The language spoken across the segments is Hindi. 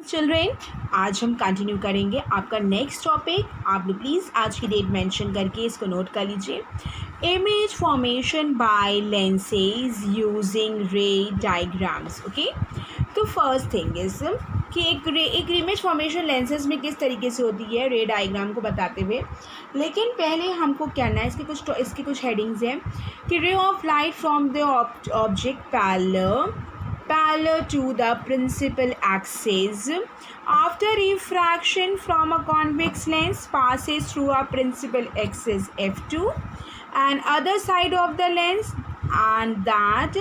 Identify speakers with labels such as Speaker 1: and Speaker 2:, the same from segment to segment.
Speaker 1: चिल्ड्रेन, आज हम कंटिन्यू करेंगे आपका नेक्स्ट टॉपिक। आप लोग प्लीज़ आज की डेट मेंशन करके इसको नोट कर लीजिए। Image formation by lenses using रे डायग्राम्स। ओके, तो फर्स्ट थिंग इज कि एक इमेज फॉर्मेशन लेंसेज में किस तरीके से होती है रे डायग्राम को बताते हुए। लेकिन पहले हमको कहना है इसके कुछ हेडिंग्स हैं कि ray of light from the object parallel to the principal axis after refraction from a convex lens passes through a principal axis f2 and other side of the lens, and that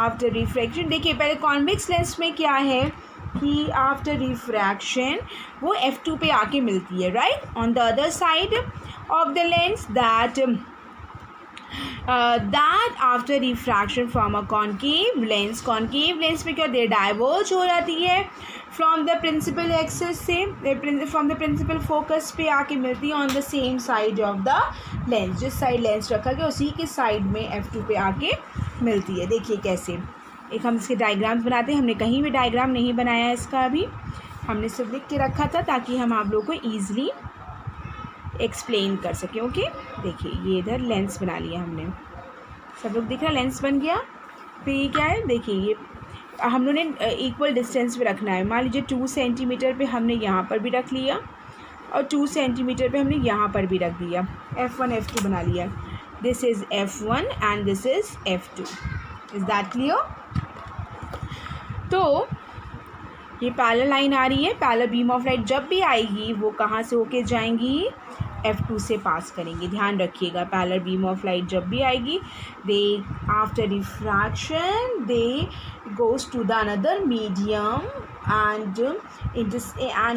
Speaker 1: after refraction, देखिए पहले कॉन्वेक्स लेंस में क्या है कि आफ्टर रिफ्रैक्शन वो f2 पे आके मिलती है, right, on the other side of the lens that after refraction from a concave lens में क्या होती है, डाइवर्ज हो जाती है फ्रॉम द प्रिंसिपल एक्सिस से, फ्रॉम द प्रिंसिपल फोकस पे आके मिलती है on the same side of the lens. जिस साइड लेंस रखा गया उसी के साइड में f2 पे आके मिलती है। देखिए कैसे एक हम इसके डायग्राम्स बनाते हैं। हमने कहीं भी डायग्राम नहीं बनाया है इसका, अभी हमने सिर्फ लिख के रखा था ताकि हम आप लोगों को ईजिली एक्सप्लेन कर सकें। ओके, देखिए ये इधर लेंस बना लिया हमने, सब लोग दिख रहा लेंस बन गया। फिर ये क्या है, देखिए ये हम लोगों ने इक्वल डिस्टेंस पे रखना है। मान लीजिए 2 सेंटीमीटर पे हमने यहाँ पर भी रख लिया और 2 सेंटीमीटर पे हमने यहाँ पर भी रख दिया। f1 f2 बना लिया। This is f1 and this is f2। Is that clear? तो ये पैरेलल लाइन आ रही है, पैरेलल बीम ऑफ लाइट जब भी आएगी वो कहाँ से होके जाएंगी, f2 से पास करेंगे। ध्यान रखिएगा, पैरेलल बीम ऑफ लाइट जब भी आएगी they after refraction they go to the another medium and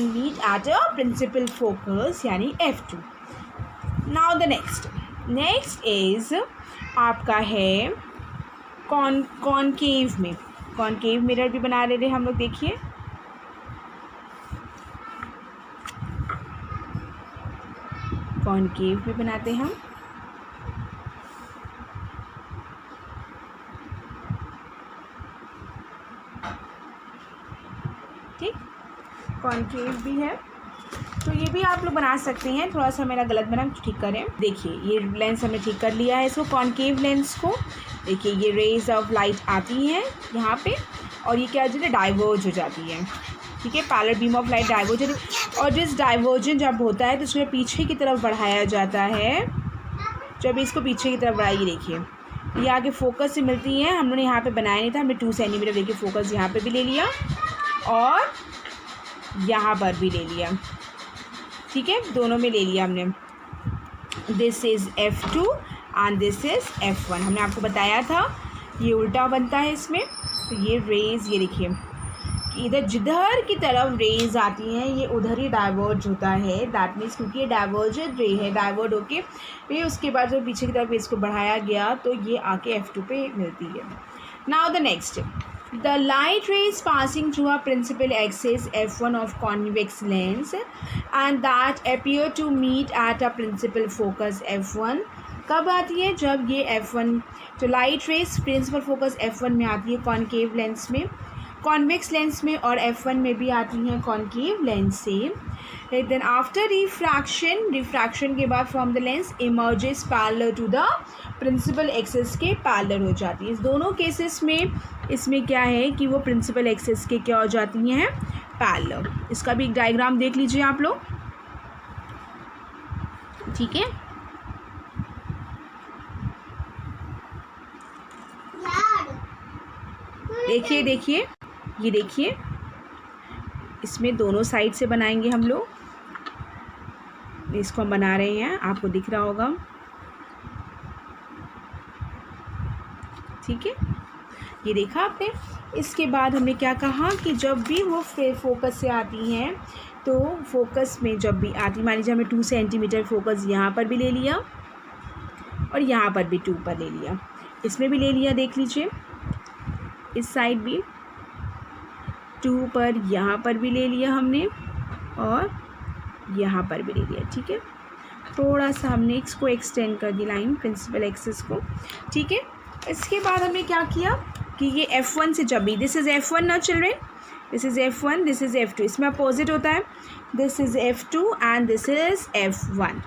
Speaker 1: meet at a principal focus यानी f2। Now the next is आपका है कॉनकेव में। कॉनकेव मिरर भी बना रहे थे हम लोग, देखिए कॉनकेव भी बनाते हैं हम। ठीक, कॉनकेव भी है तो ये भी आप लोग बना सकते हैं। थोड़ा सा मेरा गलत बना, ठीक करें। देखिए ये लेंस हमने ठीक कर लिया है इसको, कॉनकेव लेंस को। देखिए ये रेज ऑफ लाइट आती हैं यहाँ पे और ये क्या हो जाती है, डाइवर्ज हो जाती है। ठीक है, parallel beam of light diverge होती है और जिस डाइवर्जन जब होता है तो उसमें पीछे की तरफ बढ़ाया जाता है। जब इसको पीछे की तरफ बढ़ाइए, देखिए ये आगे फोकस से मिलती हैं। हम लोगों ने यहाँ पे बनाया नहीं था, हमने 2 सेंटीमीटर देखिए फोकस यहाँ पे भी ले लिया और यहाँ पर भी ले लिया। ठीक है, दोनों में ले लिया हमने। This is f2 and this is f1। हमने आपको बताया था ये उल्टा बनता है इसमें। तो ये रेज, ये देखिए इधर जिधर की तरफ रेज आती हैं ये उधर ही डाइवर्ज होता है। दैट मीन्स क्योंकि ये डाइवर्जेंट रे है, डाइवर्ट होके फिर उसके बाद जब पीछे की तरफ इसको बढ़ाया गया तो ये आके f2 पे मिलती है। Now the next, the light rays passing through a principal axis f1 of convex lens and that appear to meet at a principal focus f1। कब आती है, जब ये f1 तो light rays principal focus f1 में आती है कॉनकेव लेंस में, कॉन्वेक्स लेंस में, और f1 में भी आती हैं कॉनकेव लेंस से। देन आफ्टर रिफ्रैक्शन के बाद from the lens emerges parallel to the principal axis के पैरेलल हो जाती है। इस दोनों केसेस में इसमें क्या है कि वो प्रिंसिपल एक्सिस के क्या हो जाती हैं, पैरेलल। इसका भी एक डायग्राम देख लीजिए आप लोग। ठीक है, देखिए ये देखिए इसमें दोनों साइड से बनाएंगे हम लोग। इसको हम बना रहे हैं, आपको दिख रहा होगा। ठीक है, ये देखा आपने। इसके बाद हमने क्या कहा कि जब भी वो फोकस से आती हैं तो फोकस में जब भी आती, मान लीजिए हमें 2 सेंटीमीटर फोकस यहाँ पर भी ले लिया और यहाँ पर भी 2 पर ले लिया, इसमें भी ले लिया, देख लीजिए इस साइड भी 2 पर, यहाँ पर भी ले लिया हमने और यहाँ पर भी ले लिया। ठीक है, थोड़ा सा हमने इसको एक्सटेंड कर दी लाइन प्रिंसिपल एक्सिस को। ठीक है, इसके बाद हमने क्या किया कि ये f1 से जब भी, दिस इज़ f1 ना children, this is F1, this is F2, इसमें अपोजिट होता है, this is F2 and this is F1,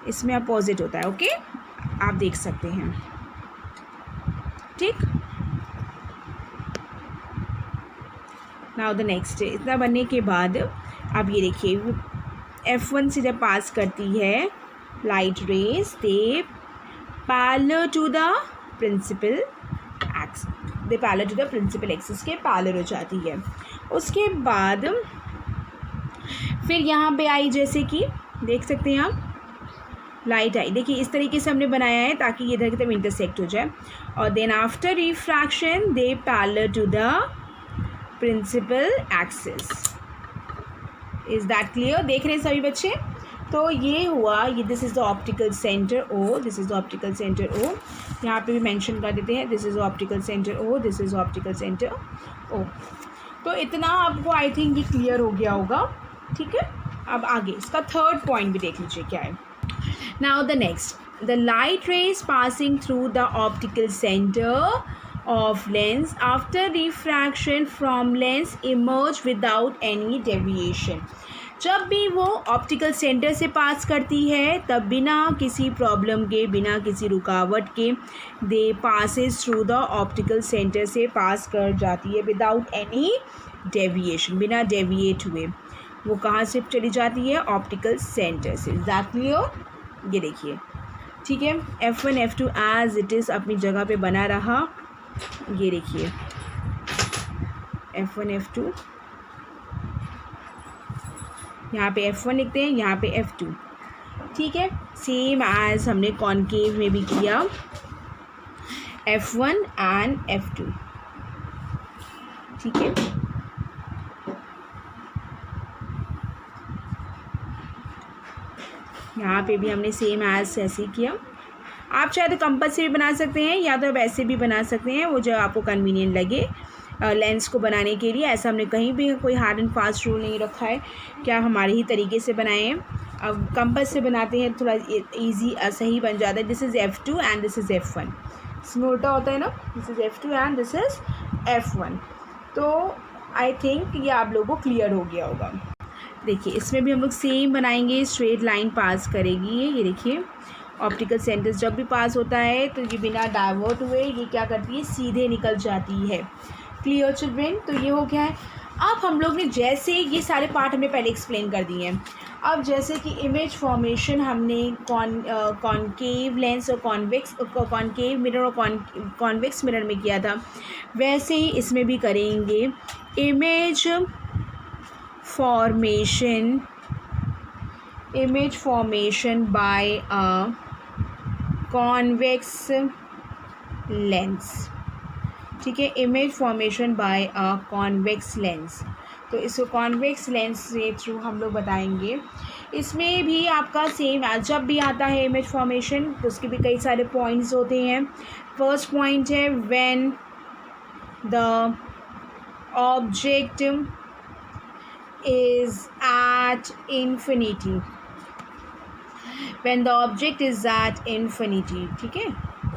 Speaker 1: इसमें अपोजिट होता है। ओके, आप देख सकते हैं, ठीक। नाउ द नेक्स्ट, इतना बनने के बाद आप ये देखिए F1 से जब पास करती है light rays, they parallel to the principal axis, they parallel to the principal axis के पैरेलल हो जाती है। उसके बाद फिर यहाँ पे आई, जैसे कि देख सकते हैं आप, लाइट आई, देखिए इस तरीके से हमने बनाया है ताकि ये इधर की तरफ इंटरसेक्ट हो जाए। और then after refraction they parallel to the principal axis. Is that clear? देख रहे हैं सभी बच्चे? तो ये हुआ, ये this is the optical centre O, this is the optical centre O, यहाँ पे भी मेंशन कर देते हैं, this is optical centre O, this is optical centre O. तो इतना आपको आई थिंक ये क्लियर हो गया होगा, ठीक है। अब आगे इसका थर्ड पॉइंट भी देख लीजिए क्या है। Now the next, the light rays passing through the optical centre of lens after refraction from lens emerge without any deviation। जब भी वो ऑप्टिकल सेंटर से पास करती है तब बिना किसी प्रॉब्लम के, बिना किसी रुकावट के, they passes through the optical centre से पास कर जाती है विदाउट एनी डेविएशन, बिना डेविएट हुए वो कहाँ से चली जाती है? ऑप्टिकल सेंटर से। That clear? ये देखिए, ठीक है। F1 F2 as it is अपनी जगह पे बना रहा, ये देखिए F1 F2, यहाँ पे F1 लिखते हैं, यहाँ पे F2, ठीक है। सेम एज हमने कॉनकेव में भी किया, F1 एंड F2, ठीक है। यहाँ पे भी हमने सेम एज ऐसे ही किया। आप चाहे तो कंपास से भी बना सकते हैं या तो वैसे भी बना सकते हैं, वो जो आपको कन्वीनियंट लगे लेंस को बनाने के लिए। ऐसा हमने कहीं भी कोई हार्ड एंड फास्ट रूल नहीं रखा है कि आप हमारे ही तरीके से बनाएं। अब कंपास से बनाते हैं थोड़ा इजी सही बन जाता है। This is F2 and this is F1, इसमें उल्टा होता है ना, this is F2 and this is F1। तो आई थिंक ये आप लोगों को क्लियर हो गया होगा। देखिए इसमें भी हम लोग सेम बनाएंगे, स्ट्रेट लाइन पास करेगी ये देखिए। ऑप्टिकल सेंटर जब भी पास होता है तो ये बिना डाइवर्ट हुए ये क्या करती है? सीधे निकल जाती है। Clear children? तो ये हो गया है। अब हम लोग ने जैसे ये सारे पार्ट हमने पहले एक्सप्लेन कर दिए हैं। अब जैसे कि इमेज फॉर्मेशन हमने कॉनकेव लेंस और कॉनकेव मिरर और कॉन्वेक्स मिरर में किया था, वैसे ही इसमें भी करेंगे। Image formation by a convex lens, ठीक है। Image formation by a convex lens, तो इसको कॉन्वेक्स लेंस से थ्रू हम लोग बताएंगे। इसमें भी आपका सेम जब भी आता है इमेज फॉर्मेशन तो उसके भी कई सारे पॉइंट्स होते हैं। फर्स्ट पॉइंट है when the object is at infinity, when the object is at infinity, ठीक है।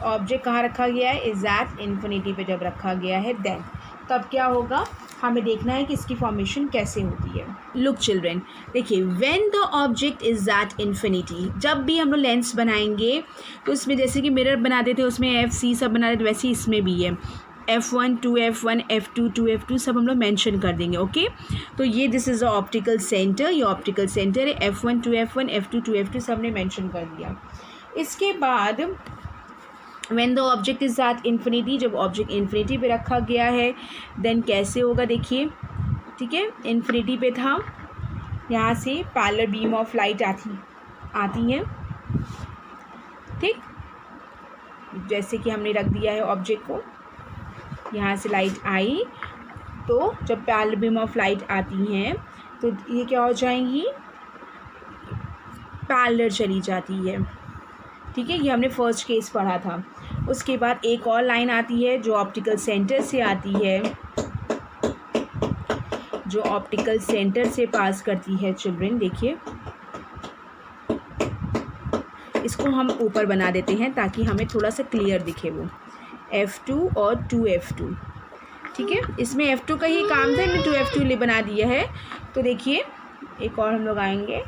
Speaker 1: ऑब्जेक्ट कहाँ रखा गया है? इज़ एट इन्फिनिटी पे जब रखा गया है देन तब क्या होगा? हमें देखना है कि इसकी फॉर्मेशन कैसे होती है। लुक चिल्ड्रेन, देखिए when the object is at infinity, जब भी हम लोग लेंस बनाएंगे तो उसमें जैसे कि मिरर बनाते थे उसमें FC सब बनाते थे, वैसे ही इसमें भी है F1 2F1 F2 2F2 सब हम लोग मेंशन कर देंगे। ओके, तो ये this is a optical centre, ये ऑप्टिकल सेंटर है। F1 2F1 F2 2F2 सब ने मेंशन कर दिया। इसके बाद when the object is at infinity, जब ऑब्जेक्ट इन्फिनिटी पे रखा गया है देन कैसे होगा देखिए, ठीक है। इन्फिनिटी पे था, यहाँ से पैरेलल बीम ऑफ लाइट आती है, ठीक। जैसे कि हमने रख दिया है ऑब्जेक्ट को, यहाँ से लाइट आई तो जब पैरेलल बीम ऑफ लाइट आती हैं तो ये क्या हो जाएंगी? पैरेलल चली जाती है, ठीक है। ये हमने फर्स्ट केस पढ़ा था। उसके बाद एक और लाइन आती है जो ऑप्टिकल सेंटर से आती है, जो ऑप्टिकल सेंटर से पास करती है चिल्ड्रन। देखिए इसको हम ऊपर बना देते हैं ताकि हमें थोड़ा सा क्लियर दिखे वो। F2 और 2F2, ठीक है, इसमें F2 का ही काम था, हमने 2F2 बना दिया है। तो देखिए एक और हम लोग आएंगे,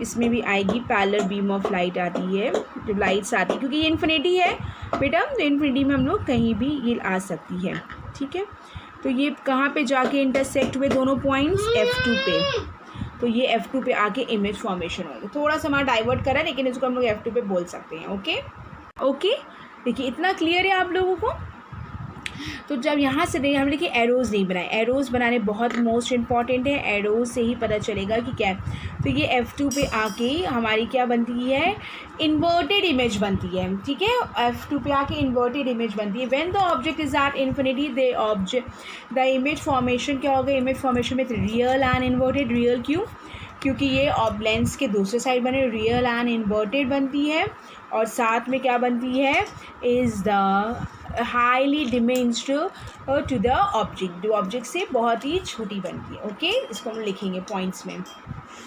Speaker 1: इसमें भी आएगी पैरेलल बीम ऑफ लाइट आती है, जब लाइट्स आती है, क्योंकि ये इन्फिनिटी है बेटा, तो इन्फिनिटी में हम लोग कहीं भी ये आ सकती है। ठीक है, तो ये कहाँ पे जाके इंटरसेक्ट हुए दोनों पॉइंट्स, F2 पे, तो ये F2 पे आके इमेज फॉर्मेशन होगा। थोड़ा सा हमारा डाइवर्ट करा, लेकिन इसको हम लोग F2 पे बोल सकते हैं। ओके ओके, देखिए इतना क्लियर है आप लोगों को। तो जब यहाँ से नहीं, हम देखिए एरोज़ नहीं बनाए, एरोज़ बनाने बहुत मोस्ट इंपॉर्टेंट है, एरोज़ से ही पता चलेगा कि क्या है। तो ये F2 पे आके हमारी क्या बनती है, इन्वर्टेड इमेज बनती है। ठीक है, F2 पे आके इन्वर्टेड इमेज बनती है। When the object is at infinity the image formation क्या होगा, इमेज फॉर्मेशन में रियल एंड इन्वर्टेड। रियल क्यों, क्योंकि ये लेंस के दूसरे साइड बने, रियल एंड इन्वर्टेड बनती है। और साथ में क्या बनती है, is the highly diminished to the object, जो ऑब्जेक्ट से बहुत ही छोटी बनती है। ओके, इसको हम लिखेंगे पॉइंट्स में।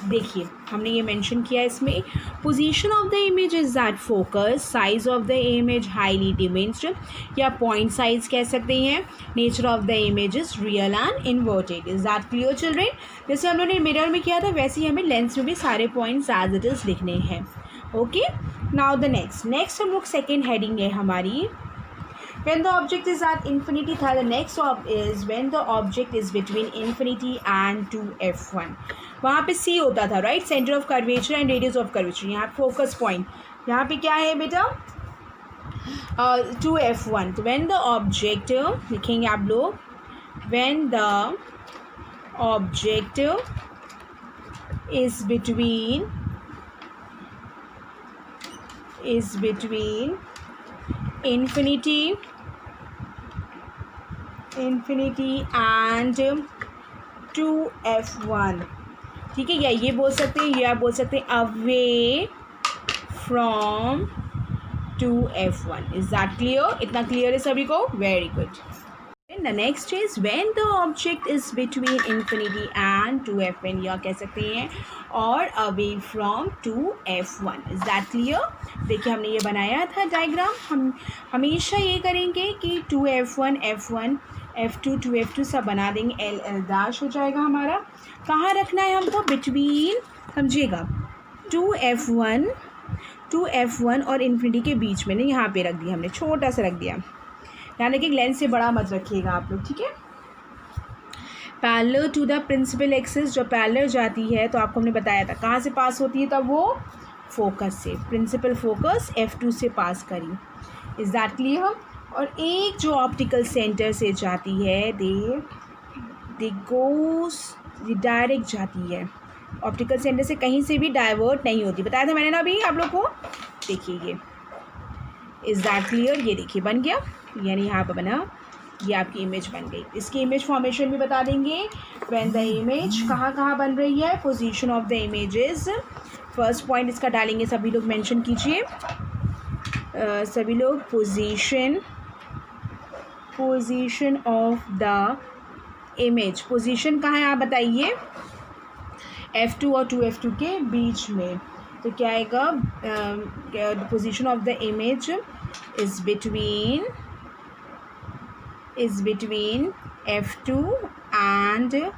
Speaker 1: देखिए हमने ये मेंशन किया है इसमें, position of the image is that focus, size of the image highly diminished, या पॉइंट साइज कह सकते हैं। Nature of the image is real and inverted. Is that clear children? जैसे हम लोगों ने मिरर में किया था, वैसे ही हमें लेंस में भी सारे पॉइंट्स एज इट इज़ लिखने हैं। ओके, नाउ द नेक्स्ट हम लोग सेकेंड हेडिंग है हमारी, when the object is at infinity था। the next is when the object is between infinity and 2f1। वहाँ पे C होता था, right, centre of curvature and radius of curvature. यहाँ फोकस पॉइंट, यहाँ पे क्या है बेटा, 2f1। तो when the object लिखेंगे आप लोग, when the object is between infinity and 2f1। ठीक है, या ये बोल सकते हैं, या बोल सकते हैं away from 2f1। Is that clear? इतना क्लियर है सभी को? Very good. The next is when the object is between infinity and 2f1, या कह सकते हैं और away from 2f1। Is that clear? देखिए हमने ये बनाया था डायग्राम, हम हमेशा ये करेंगे कि 2f1 f1 f2 2f2 सब बना देंगे, l डैश हो जाएगा हमारा। कहाँ रखना है हमको, बिटवीन, समझिएगा, 2f1 और इन्फिनिटी के बीच में, नहीं यहाँ पे रख दिया हमने, छोटा सा रख दिया, यानी कि लेंस से बड़ा मत रखिएगा आप लोग। ठीक है, parallel to the principal axis, जो पैरेलल जाती है तो आपको हमने बताया था कहाँ से पास होती है, तब वो फोकस से, प्रिंसिपल फोकस F2 से पास करी। Is that clear? और एक जो ऑप्टिकल सेंटर से जाती है, दे गोस, डायरेक्ट जाती है, ऑप्टिकल सेंटर से कहीं से भी डाइवर्ट नहीं होती, बताया था मैंने ना अभी आप लोग को। देखिए ये, इज़ दैट क्लियर? ये देखिए बन गया, यानी यहाँ पर बना, ये आपकी इमेज बन गई। इसकी इमेज फॉर्मेशन भी बता देंगे, व्हेन द इमेज कहाँ कहाँ बन रही है, position of the images. First point इसका डालेंगे, सभी लोग मेंशन कीजिए, सभी लोग, position of the image. Position कहाँ है आप बताइए, F2 और 2F2 के बीच में। तो क्या आएगा, position of the image is between F2 and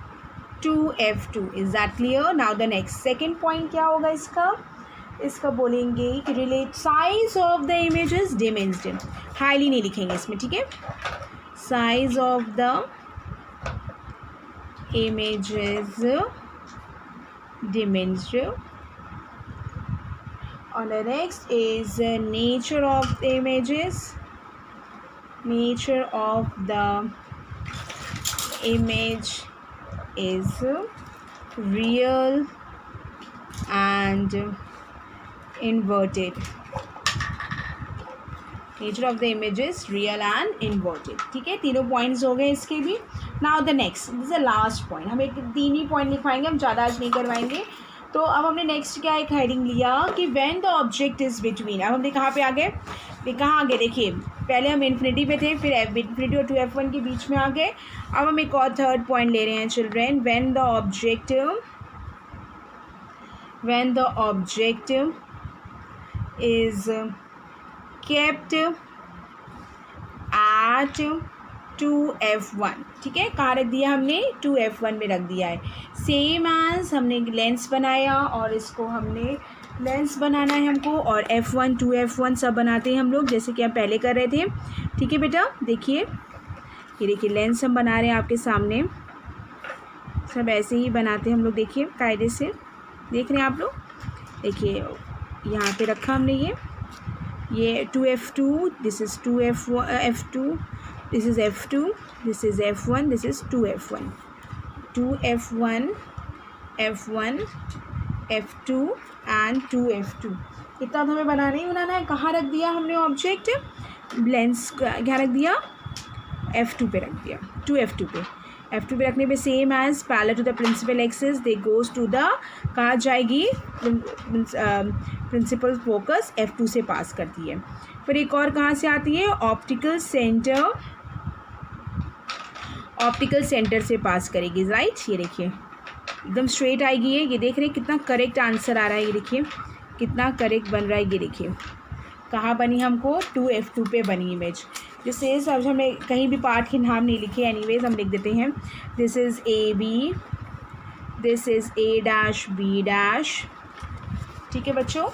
Speaker 1: 2F2। Is that clear? Now the next second point क्या होगा इसका बोलेंगे कि relate size of the images diminished, highly नहीं लिखेंगे इसमें, ठीक है, size of the images diminished. और the next is nature of the images, nature of the image is real and inverted, nature of the image is real and inverted. ठीक है, तीनों पॉइंट्स हो गए इसके भी। Now the next, this is last point, हम एक 3 ही पॉइंट लिखवाएंगे, हम ज़्यादा आज नहीं करवाएंगे। तो अब हमने नेक्स्ट क्या एक हेडिंग लिया कि when the object is between. अब हमने कहाँ पे आ गए, कहाँ आ गए, देखिए पहले हम इन्फिनिटी पे थे, फिर इन्फिनिटी और 2f1 के बीच में आ गए। अब हम एक और थर्ड पॉइंट ले रहे हैं children, when the object is kept at 2f1, ठीक है। कहाँ रख दिया हमने? 2f1 में रख दिया है। सेम एज हमने लेंस बनाया और इसको हमने लेंस बनाना है हमको, और f1 2f1 सब बनाते हैं हम लोग जैसे कि हम पहले कर रहे थे, ठीक है बेटा। देखिए ये देखिए लेंस हम बना रहे हैं आपके सामने, सब ऐसे ही बनाते हैं हम लोग। देखिए कायदे से देख रहे हैं आप लोग। देखिए यहाँ पे रखा हमने ये 2f2, this is 2f2, this is f2, this is f1, this is 2f1, 2f1, f1, f2 and 2f2। इतना तो हमें बनाना ही बनाना है। कहाँ रख दिया हमने ऑब्जेक्ट? लेंस क्या रख दिया? f2 पे रख दिया, 2f2 पे। f2 पे रखने पे same as parallel to the principal axis they goes to the, कहाँ जाएगी? प्रिंसिपल फोकस f2 से पास करती है। फिर एक और कहाँ से आती है? ऑप्टिकल सेंटर से पास करेगी, राइट। ये देखिए एकदम स्ट्रेट आएगी ये देख रहे हैं कितना करेक्ट आंसर आ रहा है। ये देखिए कितना करेक्ट बन रहा है। ये देखिए कहाँ बनी हमको? 2f2 पे बनी इमेज। जैसे अब हमें कहीं भी पार्ट के नाम नहीं लिखे, एनीवेज हम लिख देते हैं। This is AB, this is A-B', ठीक है बच्चों।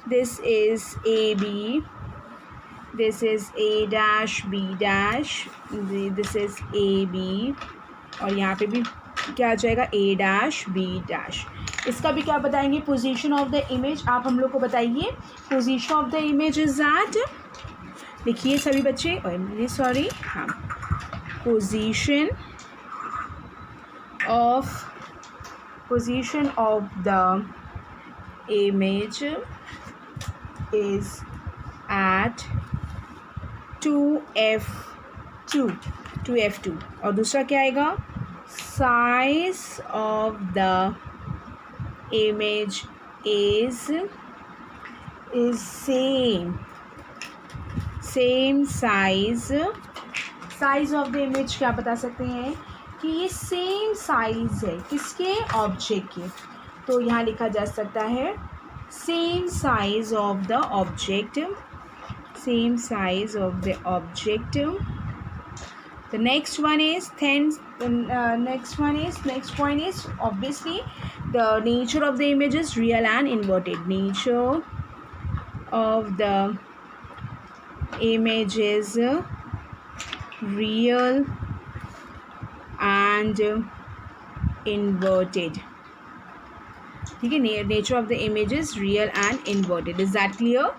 Speaker 1: This is AB, this is A-B', this is AB, और यहाँ पे भी क्या आ जाएगा? A-B'। इसका भी क्या बताएंगे? Position of the image. आप हम लोग को बताइए position of the image is that, देखिए सभी बच्चे, सॉरी, हाँ, position of the image is at 2f2, और दूसरा क्या आएगा? Size of the image is same size of the image क्या बता सकते हैं कि ये सेम साइज है किसके? ऑब्जेक्ट के। तो यहाँ लिखा जा सकता है same size of the object, same size of the object. The next point is obviously the nature of the image is real and inverted. Nature of the image is real and inverted. ठीक है, nature of the image is real and inverted. Is that clear?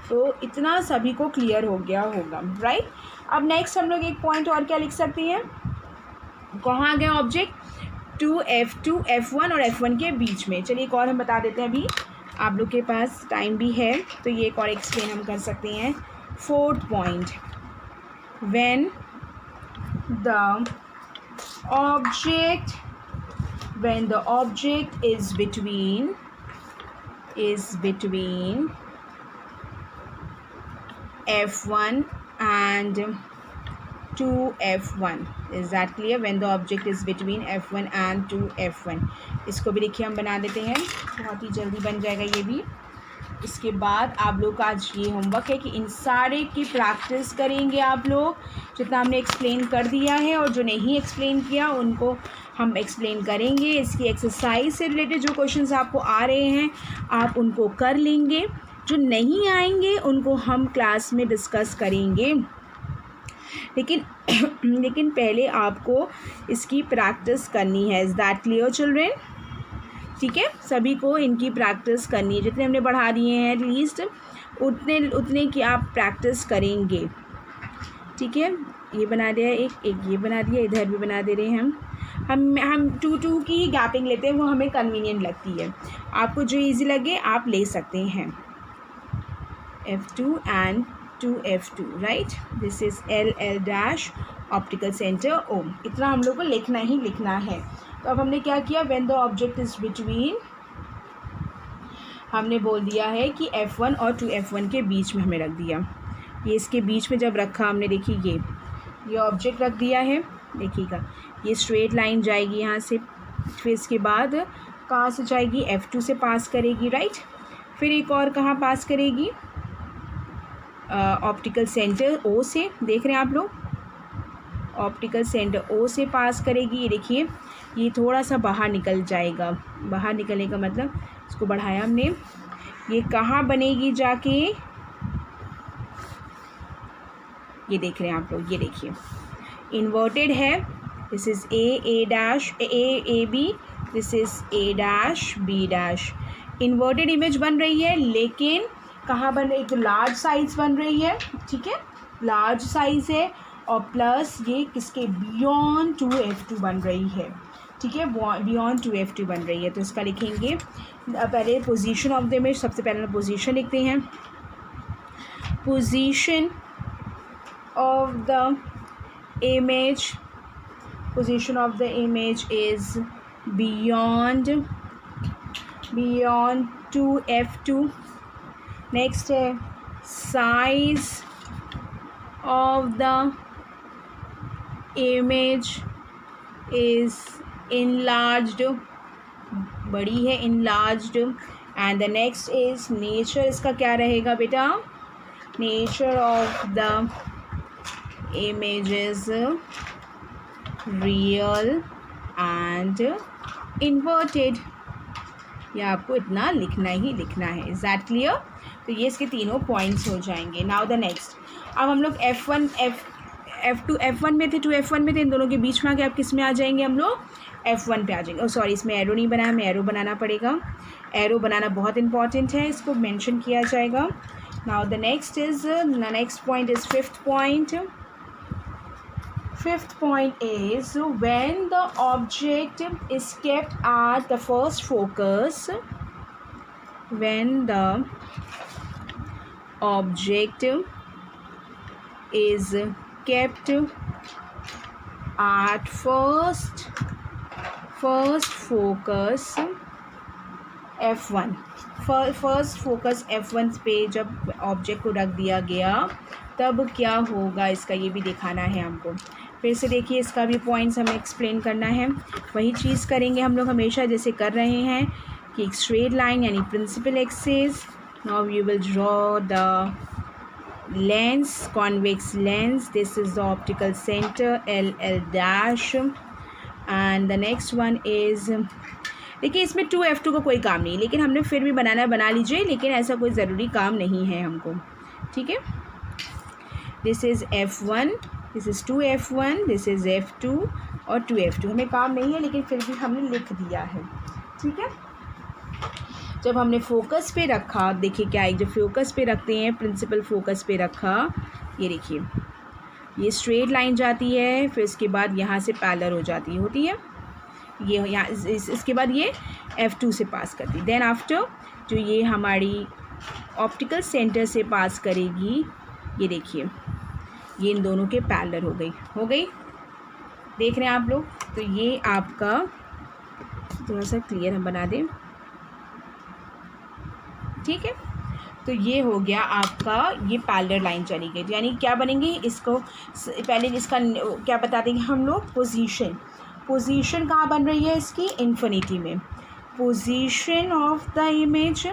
Speaker 1: तो इतना सभी को क्लियर हो गया होगा, राइट। अब नेक्स्ट हम लोग एक पॉइंट और क्या लिख सकते हैं? कहाँ आ गया ऑब्जेक्ट? 2f2, f1 और f1 के बीच में। चलिए एक और हम बता देते हैं, अभी आप लोग के पास टाइम भी है तो ये एक और एक्सप्लेन हम कर सकते हैं। 4th point, when the object is between f1 and 2f1, is that clear? When the object is between f1 and 2f1, इसको भी देखिए हम बना देते हैं, बहुत ही जल्दी बन जाएगा ये भी। इसके बाद आप लोग का आज ये होमवर्क है कि इन सारे की प्रैक्टिस करेंगे आप लोग, जितना हमने एक्सप्लेन कर दिया है, और जो नहीं एक्सप्लेन किया उनको हम एक्सप्लेन करेंगे। इसकी एक्सरसाइज से रिलेटेड जो क्वेश्चंस आपको आ रहे हैं आप उनको कर लेंगे, जो नहीं आएंगे उनको हम क्लास में डिस्कस करेंगे। लेकिन पहले आपको इसकी प्रैक्टिस करनी है। Is that clear children? ठीक है, सभी को इनकी प्रैक्टिस करनी है। जितने हमने बढ़ा दिए हैं एटलीस्ट उतने की आप प्रैक्टिस करेंगे, ठीक है। ये बना दिया एक ये बना दिया, इधर भी बना दे रहे हैं हम 2 की गैपिंग लेते हैं, वो हमें कन्वीनियंट लगती है। आपको जो इजी लगे आप ले सकते हैं। f2 and 2f2, right. This is L' optical centre O। इतना हम लोग को लिखना ही लिखना है। तो अब हमने क्या किया? When the object is between, हमने बोल दिया है कि f1 और 2f1 के बीच में हमें रख दिया। ये इसके बीच में जब रखा हमने, देखिए ये ऑब्जेक्ट रख दिया है, देखिएगा ये स्ट्रेट लाइन जाएगी यहाँ से, फिर इसके बाद कहाँ से जाएगी? f2 से पास करेगी, राइट। फिर एक और कहाँ पास करेगी? ऑप्टिकल सेंटर O से, देख रहे हैं आप लोग, ऑप्टिकल सेंटर ओ से पास करेगी। ये देखिए ये थोड़ा सा बाहर निकल जाएगा, बाहर निकलने का मतलब इसको बढ़ाया हमने। ये कहाँ बनेगी जाके, ये देख रहे हैं आप लोग, ये देखिए इन्वर्टेड है। This is A dash A B, this is A dash B dash. Inverted image बन रही है, लेकिन कहाँ बन रही है, तो लार्ज साइज़ बन रही है, ठीक है, लार्ज साइज़ है। और प्लस ये किसके बियॉन्ड 2f2 बन रही है, ठीक है, बियॉन्ड 2f2 बन रही है। तो इसका लिखेंगे पहले पोजीशन ऑफ द इमेज, सबसे पहले पोजीशन लिखते हैं। Position of the image, position of the image is beyond 2f2। next है size of the image is enlarged, बड़ी है, enlarged। and the next is nature, इसका क्या रहेगा बेटा, nature of the image is real and inverted. यह आपको इतना लिखना ही लिखना है। Is that clear? तो ये इसके तीनों पॉइंट्स हो जाएंगे। नाउ द नेक्स्ट, अब हम लोग F1 F1 में थे, 2F1 में थे, इन दोनों के बीच में आके आप किस में आ जाएंगे, हम लोग F1 पे आ जाएंगे। सॉरी, इसमें एरो नहीं बनाया, हमें एरो बनाना पड़ेगा। एरो बनाना बहुत इंपॉर्टेंट है, इसको मेंशन किया जाएगा। Now the next point is fifth point. Fifth point is when the object is kept at the first focus, when the object is kept at first focus F1, first focus F1 पे जब ऑब्जेक्ट को रख दिया गया तब क्या होगा, इसका ये भी दिखाना है हमको। फिर से देखिए, इसका भी पॉइंट्स हमें एक्सप्लेन करना है। वही चीज़ करेंगे हम लोग हमेशा जैसे कर रहे हैं कि एक स्ट्रेट लाइन यानी principal axis. Now you will draw the lens, convex lens, this is the optical centre L dash. And the next one is, देखिए इसमें 2F2 का कोई काम नहीं, लेकिन हमने फिर भी बना लीजिए, लेकिन ऐसा कोई ज़रूरी काम नहीं है हमको, ठीक है। This is F1, this is 2F1, this is F2 और 2F2, हमें काम नहीं है लेकिन फिर भी हमने लिख दिया है, ठीक है। जब हमने फोकस पे रखा, देखिए क्या है, जब फोकस पे रखते हैं, प्रिंसिपल फोकस पे रखा, ये देखिए ये स्ट्रेट लाइन जाती है, फिर इसके बाद यहाँ से पैरेलल हो जाती है, होती है ये यहाँ, इसके बाद ये F2 से पास करती है। देन आफ्टर जो ये हमारी ऑप्टिकल सेंटर से पास करेगी, ये देखिए ये इन दोनों के पैरेलल हो गई, देख रहे हैं आप लोग। तो ये आपका थोड़ा सा क्लियर हम बना दें, ठीक है। तो ये हो गया आपका, ये पैरेलल लाइन चली गई, यानी क्या बनेंगे, इसको पहले इसका क्या बता देंगे हम लोग, पोजीशन कहाँ बन रही है इसकी, इन्फिनिटी में। Position of the image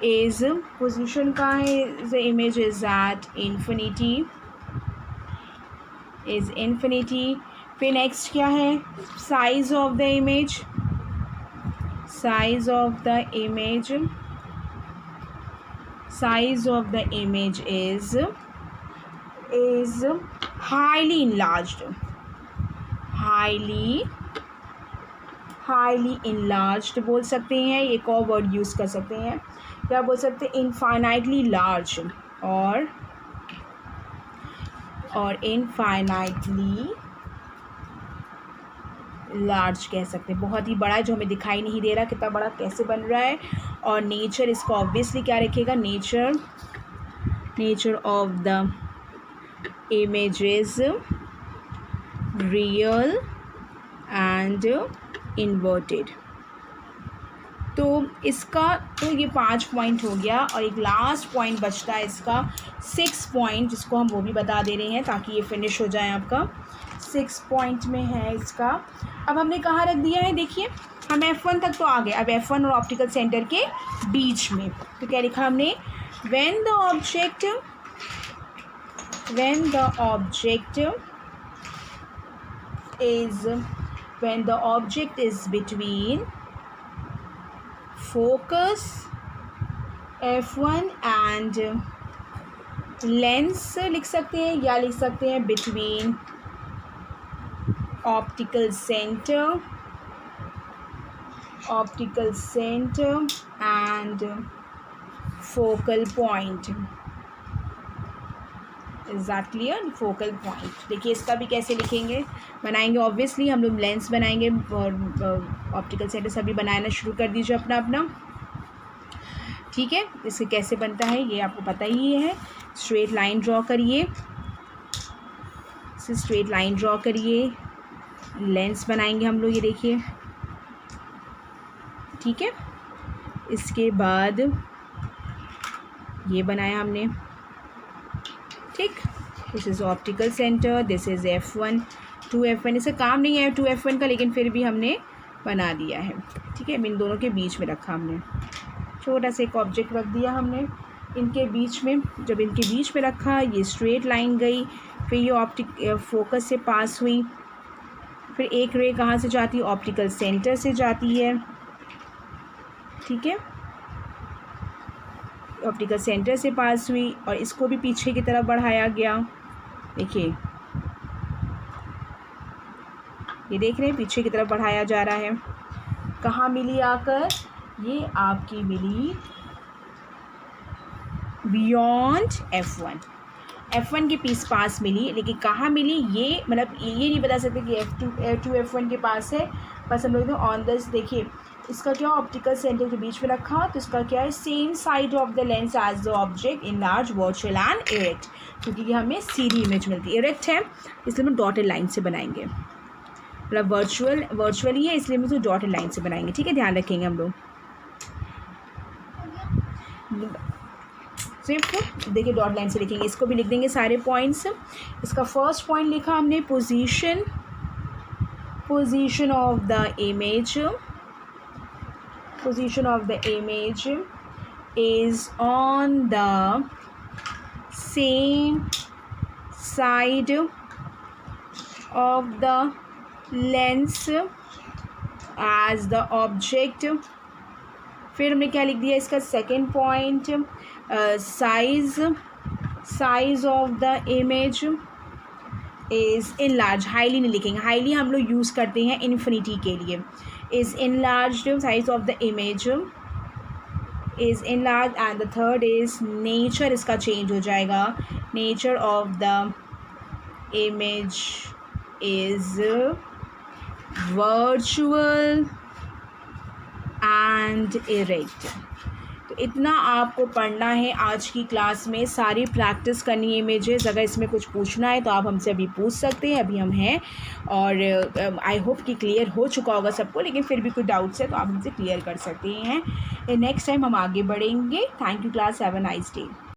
Speaker 1: is, position कहाँ है, the image is at infinity. फिर नेक्स्ट क्या है, size of the image, size of the image is highly enlarged, बोल सकते हैं। एक और वर्ड यूज़ कर सकते हैं, क्या बोल सकते हैं, इनफाइनाइटली लार्ज और इनफाइनाइटली लार्ज कह सकते हैं। बहुत ही बड़ा है, जो हमें दिखाई नहीं दे रहा कितना बड़ा कैसे बन रहा है। और नेचर इसका ऑब्वियसली क्या रखेगा, nature of the image is real and inverted. तो इसका तो ये 5 पॉइंट हो गया, और एक लास्ट पॉइंट बचता है इसका 6 पॉइंट, जिसको हम वो भी बता दे रहे हैं ताकि ये फिनिश हो जाए आपका। 6 पॉइंट में है इसका। अब हमने कहाँ रख दिया है, देखिए हम F1 तक तो आ गए, अब F1 और ऑप्टिकल सेंटर के बीच में तो क्या लिखा हमने, when the object when the object is between focus F1 and lens लिख सकते हैं या लिख सकते हैं between optical centre and focal point. Is that clear? Focal point. देखिए इसका भी कैसे लिखेंगे, बनाएंगे। ऑब्वियसली हम लोग लेंस बनाएंगे और ऑप्टिकल सेंटर सभी बनाना शुरू कर दीजिए अपना अपना। ठीक है, इससे कैसे बनता है ये आपको पता ही है। स्ट्रेट लाइन ड्रॉ करिए, इसे स्ट्रेट लाइन ड्रॉ करिए, लेंस बनाएंगे हम लोग, ये देखिए। ठीक है, इसके बाद ये बनाया हमने। ठीक, this is optical centre, this is F1 2F1। इसका काम नहीं है 2F1 का, लेकिन फिर भी हमने बना दिया है। ठीक है, इन दोनों के बीच में रखा हमने, छोटा सा एक ऑब्जेक्ट रख दिया हमने इनके बीच में। जब इनके बीच में रखा, ये स्ट्रेट लाइन गई, फिर ये ऑप्टिक फोकस से पास हुई, फिर एक रे कहाँ से जाती है? ऑप्टिकल सेंटर से जाती है। ठीक है, ऑप्टिकल सेंटर से पास हुई और इसको भी पीछे की तरफ बढ़ाया गया। देखिए, ये देख रहे हैं, पीछे की तरफ बढ़ाया जा रहा है। कहाँ मिली आकर? ये आपकी मिली बियॉन्ड F1 के पीस पास मिली, लेकिन कहाँ मिली ये मतलब ये नहीं बता सकते कि F2 F1 के पास है। बस हम लोग ऑन द, देखिए इसका क्या, ऑप्टिकल सेंटर के बीच में रखा, तो इसका क्या है, same side of the lens as the object in large virtual and erect, क्योंकि ये हमें सीधी इमेज मिलती है। इरेक्ट है इसलिए हम डॉटेड लाइन से बनाएंगे, मतलब वर्चुअली है इसलिए हम इसको डॉटेड लाइन से बनाएंगे। ठीक है, ध्यान रखेंगे हम लोग। सिर्फ देखिए डॉट लाइन से लिखेंगे, इसको भी लिख देंगे सारे पॉइंट्स। इसका फर्स्ट पॉइंट लिखा हमने position of the image, position of the image is on the same side of the lens as the object। फिर हमने क्या लिख दिया इसका second point, size of the image is enlarge. Highly नहीं लिखेंगे, हाईली हम लोग यूज़ करते हैं इन्फिनिटी के लिए। Is enlarge, size of the image is enlarge. And the third is nature, इसका चेंज हो जाएगा, nature of the image is virtual and erect. तो इतना आपको पढ़ना है आज की क्लास में, सारी प्रैक्टिस करनी है इमेजेस। अगर इसमें कुछ पूछना है तो आप हमसे अभी पूछ सकते हैं, अभी हम हैं। और आई होप कि क्लियर हो चुका होगा सबको, लेकिन फिर भी कोई डाउट्स है तो आप हमसे क्लियर कर सकते हैं। नेक्स्ट टाइम हम आगे बढ़ेंगे। Thank you class, have a nice day.